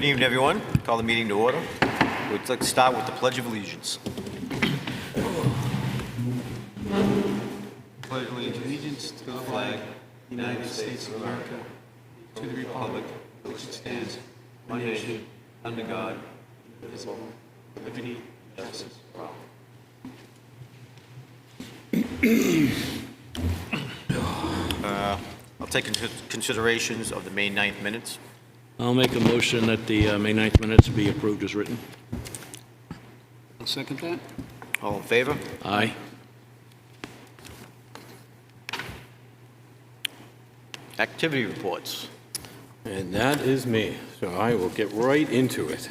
evening, everyone. Call the meeting to order. We'd like to start with the Pledge of Allegiance. Pledge allegiance to the flag of the United States of America, to the republic which stands, one nation, under God, indivisible, with liberty and justice for all. I'll take into considerations of the May 9th minutes. I'll make a motion that the May 9th minutes be approved as written. I'll second that. All in favor? Aye. Activity reports. And that is me, so I will get right into it.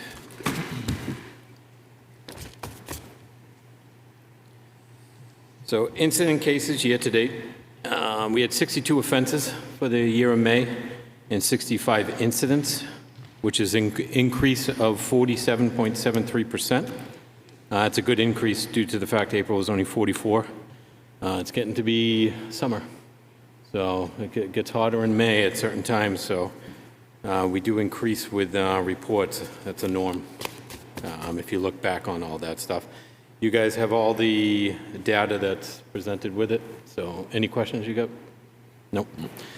So incident cases year to date, we had 62 offenses for the year of May and 65 incidents, which is an increase of 47.73%. It's a good increase due to the fact April was only 44. It's getting to be summer, so it gets hotter in May at certain times, so we do increase with reports. That's a norm if you look back on all that stuff. You guys have all the data that's presented with it, so any questions you got? Nope.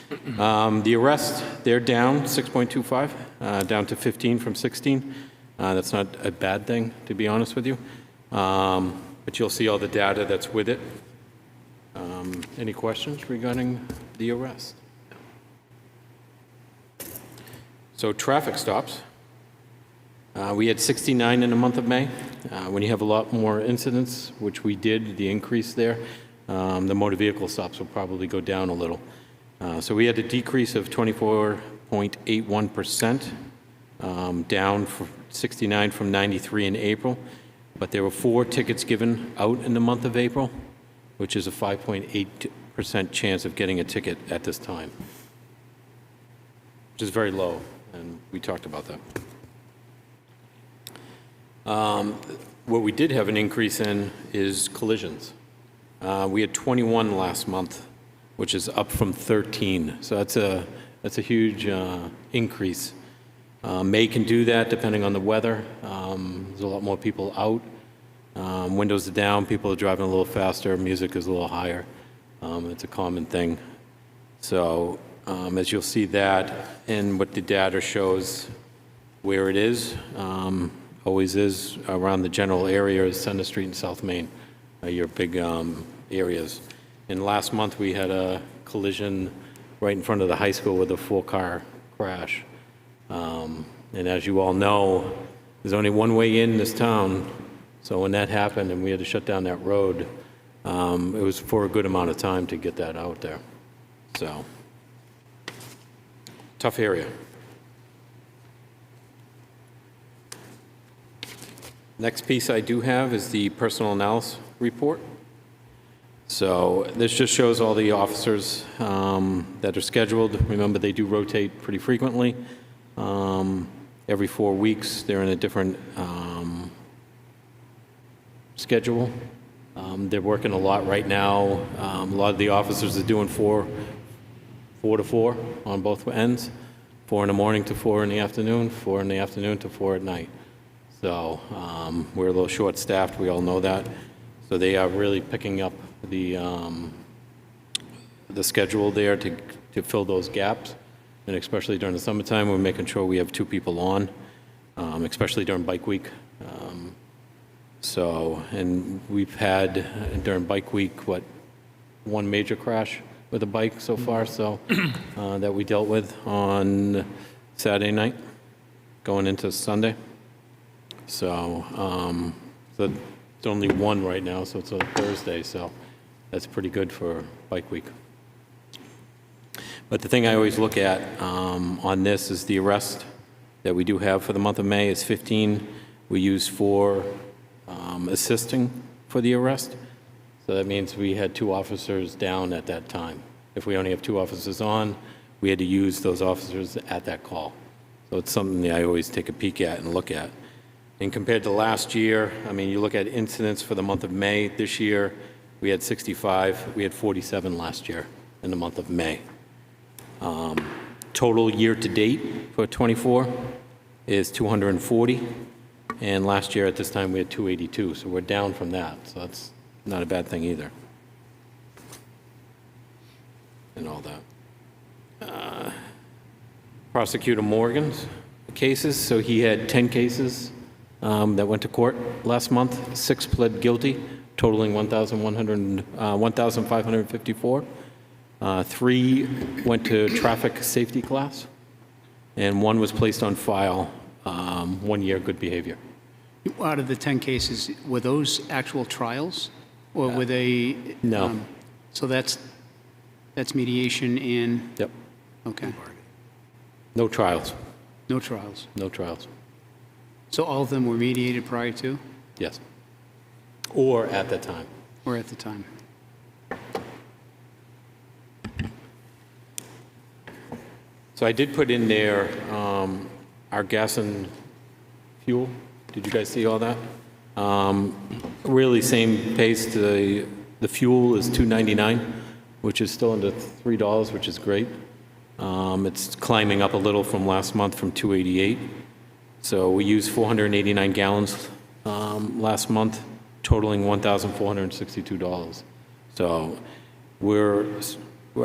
The arrests, they're down 6.25, down to 15 from 16. That's not a bad thing, to be honest with you. But you'll see all the data that's with it. Any questions regarding the arrest? So traffic stops. We had 69 in the month of May. When you have a lot more incidents, which we did, the increase there, the motor vehicle stops will probably go down a little. So we had a decrease of 24.81%, down from 69 from 93 in April. But there were 4 tickets given out in the month of April, which is a 5.8% chance of getting a ticket at this time, which is very low, and we talked about that. What we did have an increase in is collisions. We had 21 last month, which is up from 13. So that's a huge increase. May can do that depending on the weather. There's a lot more people out. Windows are down, people are driving a little faster, music is a little higher. It's a common thing. So as you'll see that, and what the data shows where it is, always is around the general areas, Center Street and South Main, your big areas. And last month we had a collision right in front of the high school with a 4-car crash. And as you all know, there's only one way in this town, so when that happened and we had to shut down that road, it was for a good amount of time to get that out there. So, tough area. Next piece I do have is the personal analysis report. So this just shows all the officers that are scheduled. Remember, they do rotate pretty frequently. Every 4 weeks, they're in a different schedule. They're working a lot right now. A lot of the officers are doing 4 to 4 on both ends, 4 in the morning to 4 in the afternoon, 4 in the afternoon to 4 at night. So we're a little short-staffed, we all know that. So they are really picking up the schedule there to fill those gaps. And especially during the summertime, we're making sure we have 2 people on, especially during Bike Week. And we've had, during Bike Week, 1 major crash with a bike so far, so that we dealt with on Saturday night, going into Sunday. So it's only 1 right now, so it's a Thursday, so that's pretty good for Bike Week. But the thing I always look at on this is the arrest that we do have for the month of May is 15. We use 4 assisting for the arrest. So that means we had 2 officers down at that time. If we only have 2 officers on, we had to use those officers at that call. So it's something that I always take a peek at and look at. And compared to last year, I mean, you look at incidents for the month of May. This year, we had 65. We had 47 last year in the month of May. Total year to date for 24, is 240, and last year at this time we had 282, so we're down from that, so that's not a bad thing either. And all that. Prosecutor Morgan's cases, so he had 10 cases that went to court last month. 6 pled guilty, totaling 1,554. 3 went to traffic safety class, and 1 was placed on file, 1 year good behavior. Out of the 10 cases, were those actual trials, or were they? No. So that's mediation and, Yep. okay, No trials. no trials. No trials. So all of them were mediated prior to, Yes. Or at the time. or at the time? So I did put in there our gas and fuel. Did you guys see all that? Really same pace. The fuel is $2.99, which is still under $3, which is great. It's climbing up a little from last month from $2.88. So we used 489 gallons last month, totaling $1,462. So we're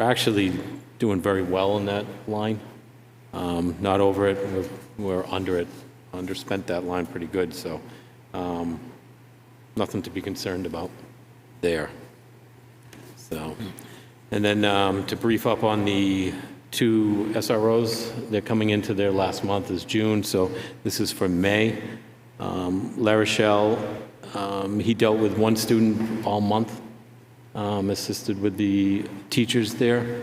actually doing very well in that line. Not over it, we're under it, underspent that line pretty good, so nothing to be concerned about there. So, and then to brief up on the 2 SROs, they're coming into their last month is June, so this is for May. La Rochelle, he dealt with 1 student all month, assisted with the teachers there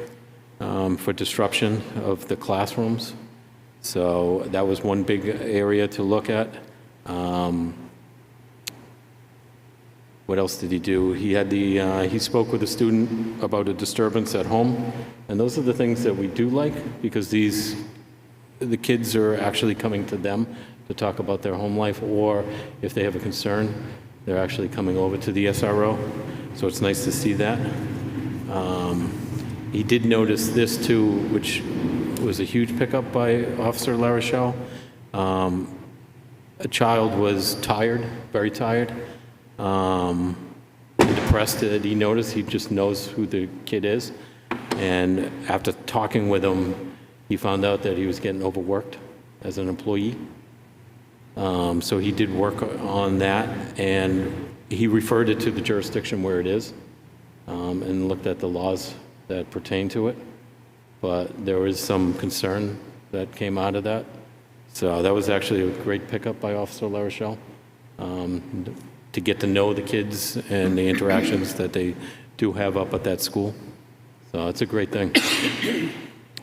for disruption of the classrooms. So that was one big area to look at. What else did he do? He had he spoke with a student about a disturbance at home, and those are the things that we do like, because the kids are actually coming to them to talk about their home life, or if they have a concern, they're actually coming over to the SRO. So it's nice to see that. He did notice this too, which was a huge pickup by Officer La Rochelle. A child was tired, very tired, and depressed. That he noticed, he just knows who the kid is. And after talking with him, he found out that he was getting overworked as an employee. So he did work on that, and he referred it to the jurisdiction where it is, and looked at the laws that pertain to it. But there was some concern that came out of that. So that was actually a great pickup by Officer La Rochelle, to get to know the kids and the interactions that they do have up at that school. So it's a great thing.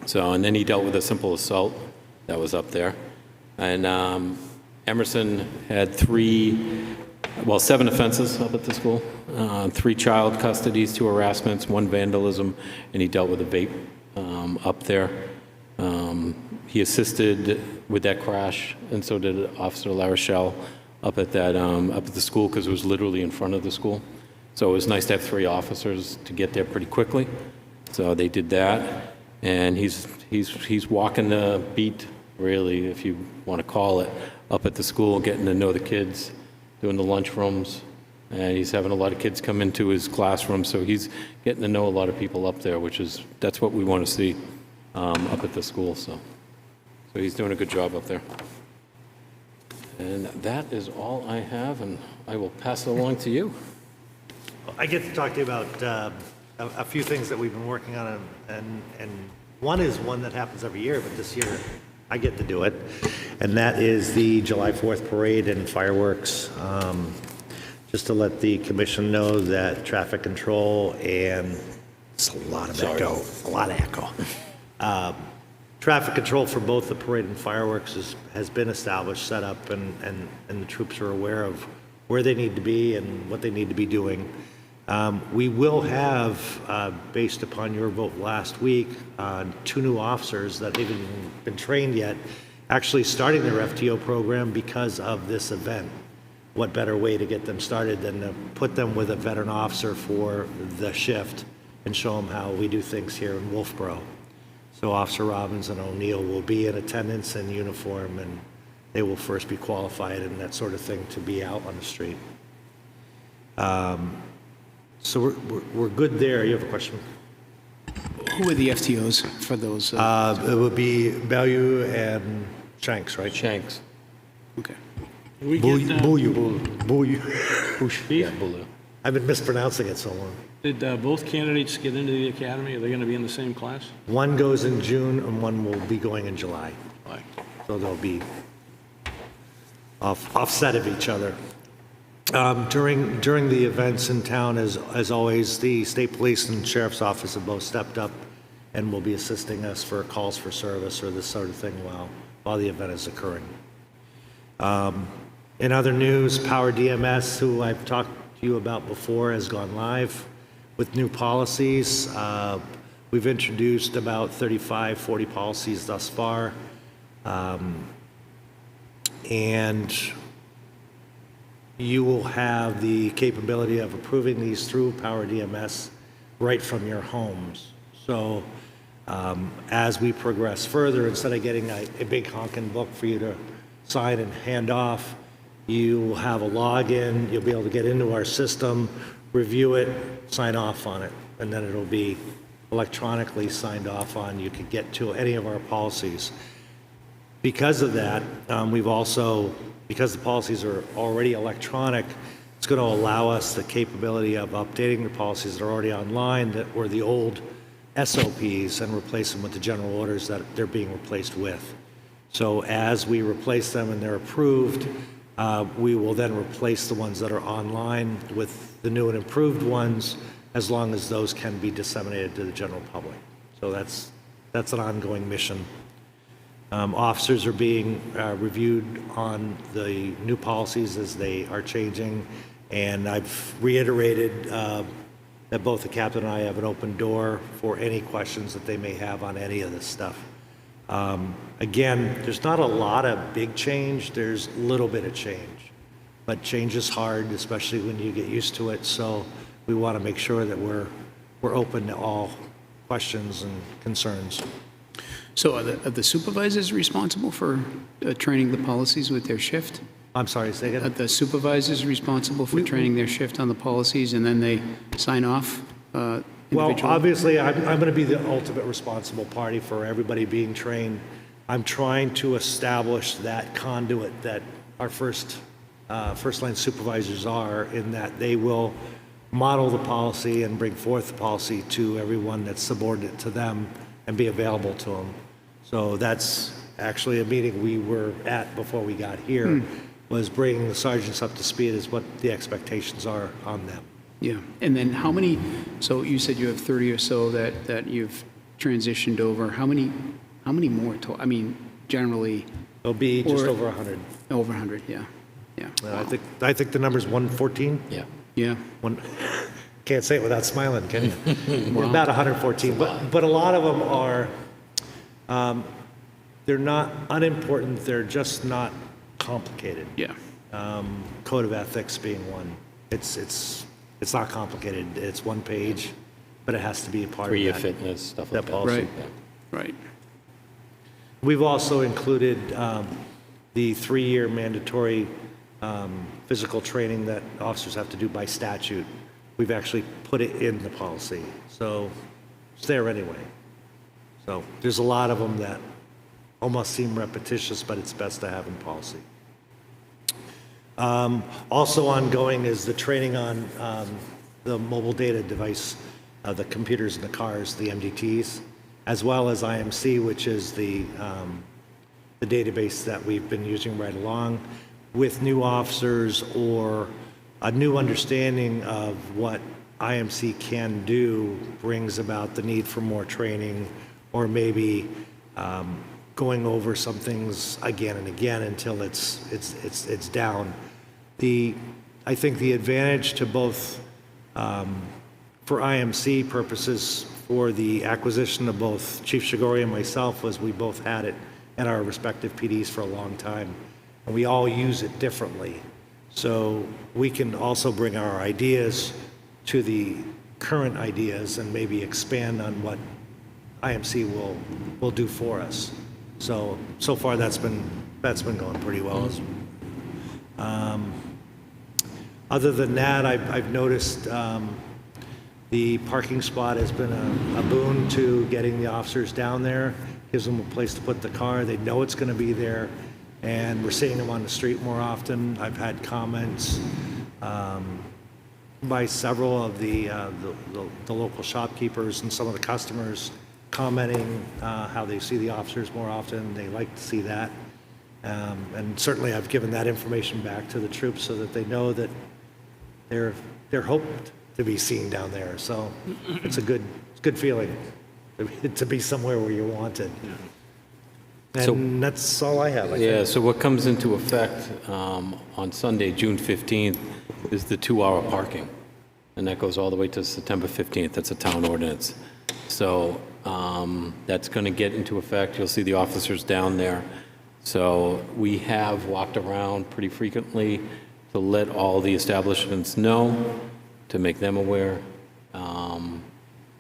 So, and then he dealt with a simple assault that was up there. And Emerson had 7 offenses up at the school, 3 child custodies, 2 harassments, 1 vandalism, and he dealt with a vape up there. He assisted with that crash, and so did Officer La Rochelle up at the school, because it was literally in front of the school. So it was nice to have 3 officers to get there pretty quickly. So they did that, and he's walking the beat, really, if you want to call it, up at the school, getting to know the kids, doing the lunchrooms, and he's having a lot of kids come into his classroom, so he's getting to know a lot of people up there, that's what we want to see up at the school. So he's doing a good job up there. And that is all I have, and I will pass it along to you. I get to talk to you about a few things that we've been working on, and one is one that happens every year, but this year I get to do it, and that is the July 4th parade and fireworks. Just to let the commission know that traffic control and it's a lot of echo. Traffic control for both the parade and fireworks has been established, set up, and the troops are aware of where they need to be and what they need to be doing. We will have, based upon your vote last week, 2 new officers that haven't even been trained yet, actually starting their FTO program because of this event. What better way to get them started than to put them with a veteran officer for the shift and show them how we do things here in Wolfeboro. So Officer Robbins and O'Neill will be in attendance and uniform, and they will first be qualified and that sort of thing to be out on the street. So we're good there. You have a question? Who are the FTOs for those? It would be Bellew and Shanks, right? Shanks. Okay. We Bouillou. get, Bouillou. Yeah, Bulu. I've been mispronouncing it so long. did both candidates get into the academy? Are they going to be in the same class? One goes in June and one will be going in July. Like, So they'll be offset of each other. During the events in town, as always, the state police and sheriff's office have both stepped up and will be assisting us for calls for service or this sort of thing while the event is occurring. In other news, Power DMS, who I've talked to you about before, has gone live with new policies. We've introduced about 35, 40 policies thus far. And you will have the capability of approving these through Power DMS right from your homes. So as we progress further, instead of getting a big honking book for you to sign and hand off, you will have a login, you'll be able to get into our system, review it, sign off on it, and then it'll be electronically signed off on. You can get to any of our policies. Because of that, because the policies are already electronic, it's going to allow us the capability of updating the policies that are already online that were the old SOPs and replace them with the general orders that they're being replaced with. So as we replace them and they're approved, we will then replace the ones that are online with the new and improved ones, as long as those can be disseminated to the general public. So that's an ongoing mission. Officers are being reviewed on the new policies as they are changing, and I've reiterated that both the captain and I have an open door for any questions that they may have on any of this stuff. Again, there's not a lot of big change, there's a little bit of change, but change is hard, especially when you get used to it, so we want to make sure that we're open to all questions and concerns. So are the supervisors responsible for training the policies with their shift? I'm sorry, say Are again? the supervisors responsible for training their shift on the policies, and then they sign off Well, individually? obviously, I'm going to be the ultimate responsible party for everybody being trained. I'm trying to establish that conduit that our first-line supervisors are, in that they will model the policy and bring forth the policy to everyone that's subordinate to them and be available to them. So that's actually a meeting we were at before we got here, was bringing the sergeants up to speed as what the expectations are on them. Yeah, and then how many, so you said you have 30 or so that you've transitioned over. How many more, I mean, generally, It'll be just Or- over 100. over 100, yeah, yeah. I think the number's 114. Yeah. Yeah, Can't say it without smiling, can you? We're about 114, but a lot of them are, they're not unimportant, they're just not complicated. yeah, Code of ethics being one. It's not complicated, it's one page, but it has to be a part of Career that. fitness, stuff that like that. policy. right, right. We've also included the 3-year mandatory physical training that officers have to do by statute. We've actually put it in the policy, so it's there anyway. So there's a lot of them that almost seem repetitious, but it's best to have in policy. Also ongoing is the training on the mobile data device, the computers in the cars, the MDTs, as well as IMC, which is the database that we've been using right along, with new officers or a new understanding of what IMC can do brings about the need for more training, or maybe going over some things again and again until it's down. I think the advantage to both, for IMC purposes, for the acquisition of both Chief Shigori and myself, was we both had it at our respective PDs for a long time, and we all use it differently. So we can also bring our ideas to the current ideas and maybe expand on what IMC will do for us. So far that's been That's been going pretty well. Other than that, I've noticed the parking spot has been a boon to getting the officers down there. Gives them a place to put the car. They know it's going to be there, and we're seeing them on the street more often. I've had comments by several of the local shopkeepers and some of the customers commenting how they see the officers more often. They like to see that. And certainly I've given that information back to the troops so that they know that they're hoped to be seen down there. So it's a good feeling to be somewhere where you're wanted. And that's all I have, I think. Yeah, so what comes into effect on Sunday, June 15th, is the 2-hour parking. And that goes all the way to September 15th. That's a town ordinance. So that's going to get into effect. You'll see the officers down there. So we have walked around pretty frequently to let all the establishments know, to make them aware,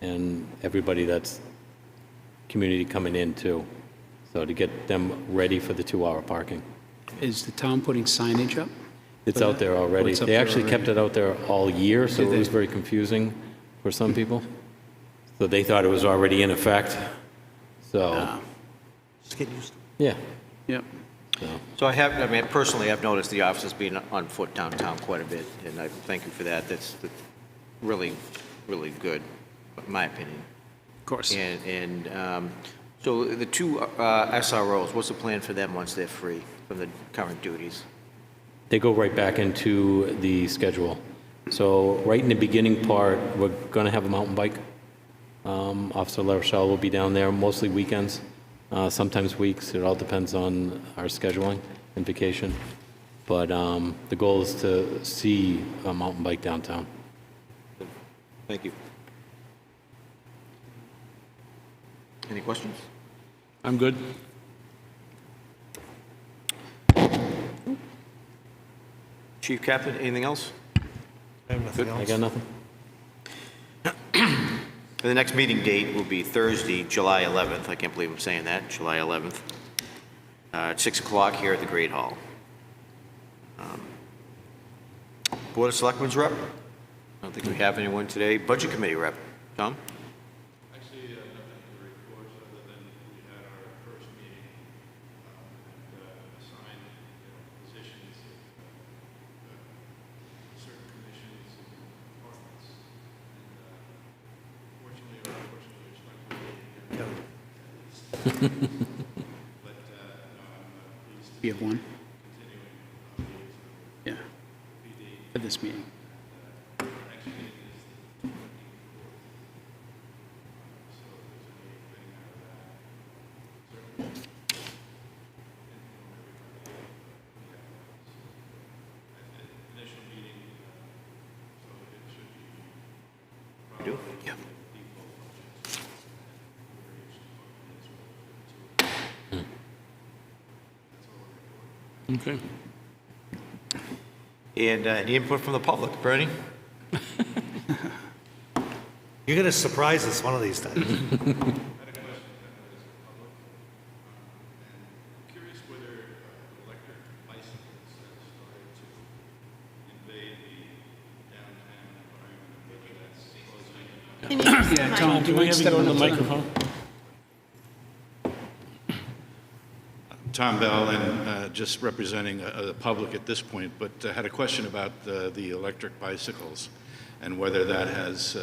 and everybody that's community coming in too. So to get them ready for the 2-hour parking. Is the town putting signage up? It's out there already. it's up They there actually kept it out there all year, so Did it they? was very confusing for some people. So they thought it was already in effect. So, Just get used to yeah. Yep. So personally, I've noticed the officers being on foot downtown quite a bit, and I thank you for that. That's really, really good, in my opinion. Of course. And so the two SROs, what's the plan for them once they're free from the current duties? They go right back into the schedule. So right in the beginning part, we're going to have a mountain bike. Officer LaRochelle will be down there, mostly weekends, sometimes weeks. It all depends on our scheduling and vacation. But the goal is to see a mountain bike downtown. Thank you. Any questions? I'm good. Chief Captain, anything else? I have nothing I else. got nothing? The next meeting date will be Thursday, July 11th. I can't believe I'm saying that, July 11th, at 6 o'clock here at the Great Hall. Board of Selectmen's rep? I don't think we have anyone today. Budget Committee rep? Tom? Actually, nothing to report other than we had our first meeting and assigned positions of certain commissions and departments. And fortunately or unfortunately, we're stuck with it again. But no, I'm pleased to You have one? continuing on the Yeah. For this meeting. next meeting is the 24th. So if there's anything out of that, certainly inform everybody. At the initial meeting, so it should be Do? probably Yeah. default functions. And we're each department is relative to. That's all we're reporting. Okay. And any input from the public? Bernie? You're going to surprise us one of these times. I had a question that was public. Curious whether electric bicycles have started to invade the downtown environment, whether that's closing. Yeah, Tom, do you mind stepping on the up to the microphone? Tom Bell, and just representing the public at this point, but had a question about the electric bicycles and whether that has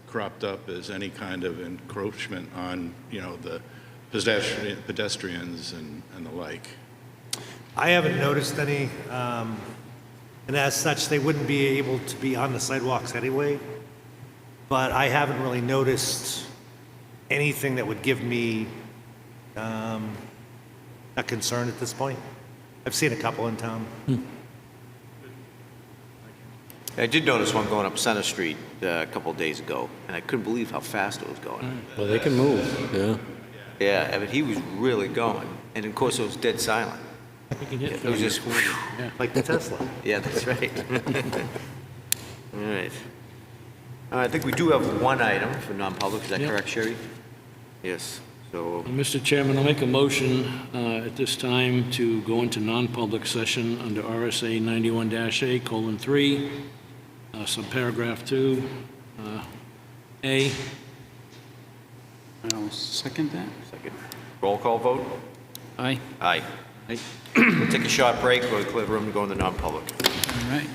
cropped up as any kind of encroachment on, the pedestrians and the like. I haven't noticed any, and as such, they wouldn't be able to be on the sidewalks anyway. But I haven't really noticed anything that would give me a concern at this point. I've seen a couple in town. I did notice one going up Center Street a couple of days ago, and I couldn't believe how fast it was going. Well, they can move, yeah. Yeah, I mean, he was really going, and of course, it was dead silent. It was just, Like the Tesla. yeah, that's right. All right. I think we do have one item for non-public, is that Yep. correct, Sherry? Yes. So, Mr. Chairman, I'll make a motion at this time to go into non-public session under RSA 91-A:3, subparagraph 2, A. I'll second that. second. Roll call vote? Aye. Aye. We'll take a short break, we'll clear the room and go into non-public. All right.